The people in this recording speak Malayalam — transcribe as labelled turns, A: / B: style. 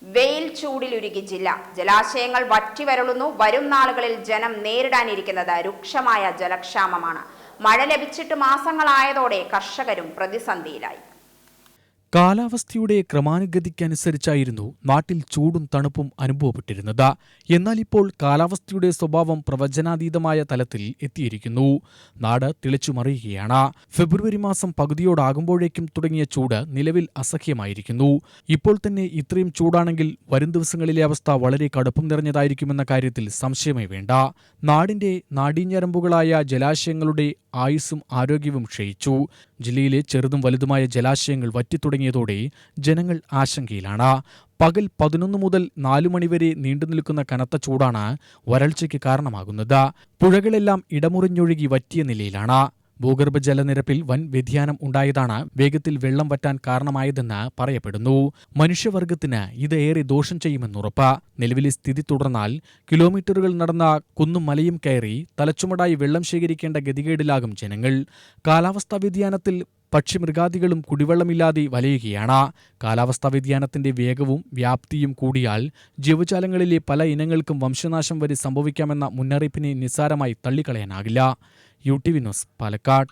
A: വെയിൽ ചൂടിലുരുകി ജില്ല. ജലാശയങ്ങൾ വറ്റിവരളുന്നു. വരും നാളുകളിൽ ജനം നേരിടാനിരിക്കുന്നത് രൂക്ഷമായ ജലക്ഷാമമാണ്. മഴ ലഭിച്ചിട്ട് മാസങ്ങളായതോടെ കർഷകരും പ്രതിസന്ധിയിലായി.
B: കാലാവസ്ഥയുടെ ക്രമാനുഗതിക്കനുസരിച്ചായിരുന്നു നാട്ടിൽ ചൂടും തണുപ്പും അനുഭവപ്പെട്ടിരുന്നത്. എന്നാൽ ഇപ്പോൾ കാലാവസ്ഥയുടെ സ്വഭാവം പ്രവചനാതീതമായ തലത്തിൽ എത്തിയിരിക്കുന്നു. നാട് തിളച്ചുമറിയുകയാണ്. ഫെബ്രുവരി മാസം പകുതിയോടാകുമ്പോഴേക്കും തുടങ്ങിയ ചൂട് നിലവിൽ അസഹ്യമായിരിക്കുന്നു. ഇപ്പോൾ തന്നെ ഇത്രയും ചൂടാണെങ്കിൽ വരും ദിവസങ്ങളിലെ അവസ്ഥ വളരെ കടുപ്പം നിറഞ്ഞതായിരിക്കുമെന്ന കാര്യത്തിൽ സംശയമേ വേണ്ട. നാടിന്റെ നാഡീഞരമ്പുകളായ ജലാശയങ്ങളുടെ ആയുസ്സും ആരോഗ്യവും ക്ഷയിച്ചു. ജില്ലയിലെ ചെറുതും വലുതുമായ ജലാശയങ്ങൾ വറ്റിത്തുടങ്ങിയതോടെ ജനങ്ങൾ ആശങ്കയിലാണ്. പകൽ 11 മുതൽ 4 മണിവരെ നീണ്ടുനിൽക്കുന്ന കനത്ത ചൂടാണ് വരൾച്ചയ്ക്ക് കാരണമാകുന്നത്. പുഴകളെല്ലാം ഇടമുറിഞ്ഞൊഴുകി വറ്റിയ നിലയിലാണ്. ഭൂഗർഭജലനിരപ്പിൽ വൻ വ്യതിയാനം ഉണ്ടായതാണ് വേഗത്തിൽ വെള്ളം വറ്റാൻ കാരണമായതെന്ന് പറയപ്പെടുന്നു. മനുഷ്യവർഗത്തിന് ഇത് ഏറെ ദോഷം ചെയ്യുമെന്നുറപ്പ്. നിലവിലെ സ്ഥിതി തുടർന്നാൽ കിലോമീറ്ററുകൾ നടന്ന കുന്നും മലയും കയറി തലച്ചുമടായി വെള്ളം ശേഖരിക്കേണ്ട ഗതികേടിലാകും ജനങ്ങൾ. കാലാവസ്ഥാ വ്യതിയാനത്തിൽ പക്ഷിമൃഗാദികളും കുടിവെള്ളമില്ലാതെ വലയുകയാണ്. കാലാവസ്ഥാ വ്യതിയാനത്തിന്റെ വേഗവും വ്യാപ്തിയും കൂടിയാൽ ജീവജാലങ്ങളിലെ പല ഇനങ്ങൾക്കും വംശനാശം വരെ സംഭവിക്കാമെന്ന മുന്നറിയിപ്പിനെ നിസ്സാരമായി തള്ളിക്കളയാനാകില്ല. UTV news, Palakkad.